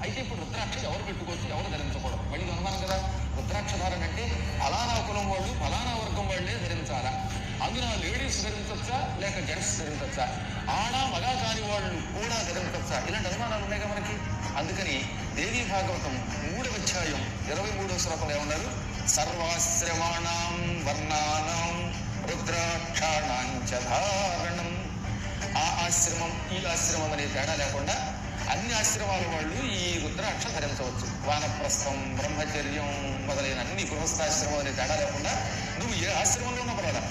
అయితే ఇప్పుడు రుద్రాక్ష ఎవరు పెట్టుకోవచ్చు, ఎవరు ధరించకూడదు? మళ్ళీ అనుమానం కదా. రుద్రాక్ష ధారణ అంటే ఫలానా కులం వాళ్ళు ఫలానా వర్గం వాళ్ళే ధరించాలా, అందున లేడీస్ ధరించవచ్చా లేక జెంట్స్ ధరించవచ్చా, ఆడ మగా కాని వాళ్ళు కూడా ధరించవచ్చా, ఇలాంటి అనుమానాలు ఉన్నాయిగా మనకి. అందుకని దేవీ భాగవతం 3వ అధ్యాయం 23వ శ్లోకంలో ఏమన్నారు? సర్వాశ్రమాణం వర్ణానం రుద్రాక్షాణాంచ ధారణం. ఆ ఆశ్రమం ఈ ఆశ్రమం అనే తేడా లేకుండా అన్ని ఆశ్రమాల వాళ్ళు ఈ రుద్రాక్ష ధరించవచ్చు. వానప్రస్థం, బ్రహ్మచర్యం మొదలైన అన్ని గృహస్థాశ్రమం అనే తేడా లేకుండా నువ్వు ఏ ఆశ్రమంలో ఉన్న పర్వాలా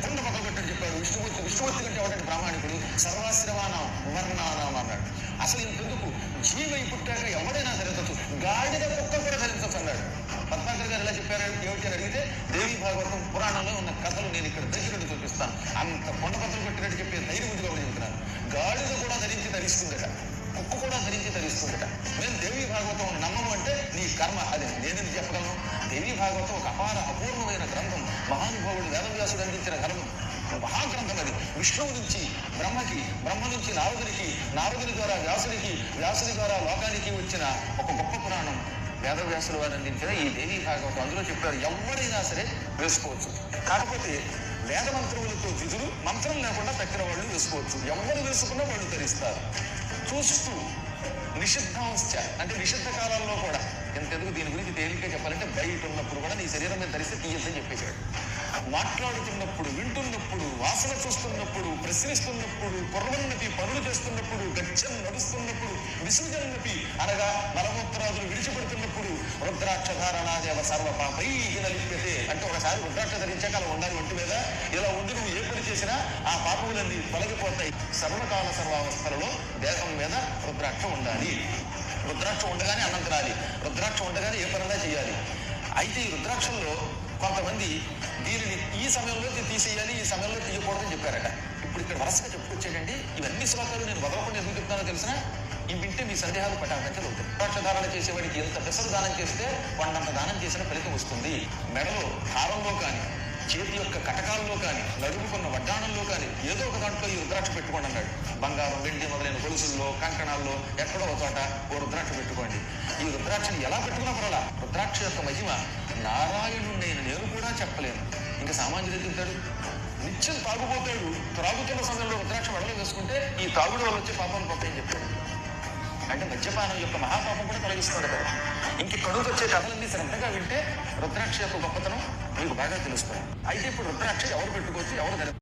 కొండ పక్కన పెట్టని చెప్పాడు విష్ణుమూర్తి కంటే ఎవరంటే బ్రాహ్మణికుడు సర్వాశ్రమానం వర్ణానం అన్నాడు. అసలు ఇంతెందుకు, జీవై పుట్టాక ఎవడైనా ధరించవచ్చు, గాడిద కుక్క కూడా ధరించవచ్చు అన్నాడు. పద్మాకర్ గారు ఎలా చెప్పారు ఏమిటి అని అడిగితే, దేవీ భాగవతం పురాణంలో ఉన్న కథలు నేను ఇక్కడ దగ్గరుండి చూపిస్తాను, అంత కొండ పక్కన పెట్టినట్టు చెప్పే ధైర్యం ఉంది కాబట్టి చెబుతున్నాను. గాడిద కూడా ధరిస్తుందట, కుక్క కూడా ధరించి ధరిస్తుందట. మేము దేవీ భాగవతం నమ్మము అంటే నీ కర్మ. అది నేనేది చెప్పగలను? దేవీ భాగవతం ఒక అపూర్వమైన గ్రంథం. మహానుభావుడు వేదవ్యాసుడు అందించిన గ్రంథం, మహాగ్రంథం అది. విష్ణువు నుంచి బ్రహ్మకి, బ్రహ్మ నుంచి నారదునికి, నారదుని ద్వారా వ్యాసునికి, వ్యాసుని ద్వారా లోకానికి వచ్చిన ఒక గొప్ప పురాణం వేదవ్యాసులు వారు అందించిన ఈ దేవీ భాగవతం. అందులో చెప్పారు ఎవరైనా సరే వేసుకోవచ్చు. కాకపోతే వేద మంత్రములతో విధులు, మంత్రం లేకుండా తక్కిన వాళ్ళు వేసుకోవచ్చు. ఎవరు వేసుకున్నా వాళ్ళు ధరిస్తారు. చూస్తూ నిషిద్ధాంశ అంటే నిషిద్ధ కాలాల్లో కూడా, ఎంతెందుకు దీని గురించి తేలిక చెప్పాలంటే, బయట ఉన్నప్పుడు కూడా నీ శరీరం మీద ధరిస్తే తీయద్దని చెప్పేశాడు. మాట్లాడుతున్నప్పుడు, వింటున్నప్పుడు, వాసన చూస్తున్నప్పుడు, ప్రశ్నిస్తున్నప్పుడు, పొర్వన్నపి పనులు చేస్తున్నప్పుడు, గచ్చం నడుస్తున్నప్పుడు, విసర్జనపి అనగా మలమూత్రాదులు విడిచిపెడుతున్నప్పుడు రుద్రాక్ష ధారణాదేవ సర్వ పాపై లిప్యతే అంటే, ఒకసారి రుద్రాక్ష ధరించాక అలా ఉండాలి ఒంటి మీద. ఇలా ఉండి నువ్వు ఏ పని చేసినా ఆ పాపములన్నీ తొలగిపోతాయి. సర్వకాల సర్వావస్థలలో దేహం మీద రుద్రాక్ష ఉండాలి. రుద్రాక్ష ఉండగానే అన్నం తినాలి, రుద్రాక్ష ఉండగానే ఏ పనులా చేయాలి. అయితే ఈ రుద్రాక్షల్లో కొంతమంది దీనిని ఈ సమయంలో తీసేయాలి, ఈ సమయంలో తీయకూడదని చెప్పారట. ఇప్పుడు ఇక్కడ వరుసగా చెప్పుకొచ్చేటండి. ఇవన్నీ శ్లోకాలు నేను వదలకుండా ఎందుకు చెప్తానో తెలిసినా, ఇవి వింటే మీ సందేహాలు పటాకంటే అవుతాయి. రుద్రాక్ష ధారణ చేసేవాడికి ఎంత పెసరు దానం చేస్తే కొండంత దానం చేసిన ఫలితం వస్తుంది. మెడలో హారంలో కానీ, చేతి యొక్క కటకాల్లో కానీ, నడుముకున్న వడ్డాణంలో కానీ ఏదో ఒక దాంట్లో ఈ రుద్రాక్ష పెట్టుకోండి అన్నాడు. బంగారం, వెండి మొదలైన గొలుసుల్లో, కంకణాల్లో ఎక్కడో ఒక చోట ఓ రుద్రాక్ష పెట్టుకోండి. ఈ రుద్రాక్షని ఎలా పెట్టుకున్నా పర్వాలా. రుద్రాక్ష యొక్క మహిమ నారాయణుడైన నేను కూడా చెప్పలేను. ఇంకా సామాన్యుడు చెప్తాడు, నిత్యం తాగుపోతాడు, త్రాగుతున్న సమయంలో రుద్రాక్ష వడలు వేసుకుంటే ఈ తాగుడు వల్ల వచ్చే పాపాలు పోతాయని చెప్పాడు. అంటే మద్యపానం యొక్క మహాపాపం కూడా తొలగిస్తుంది కదా. ఇంక కడుపు వచ్చే కథలన్నీ శ్రద్ధగా వింటే రుద్రాక్ష యొక్క గొప్పతనం మీకు బాగా తెలుస్తుంది. అయితే ఇప్పుడు రుద్రాక్ష ఎవరు పెట్టుకోవచ్చు, ఎవరు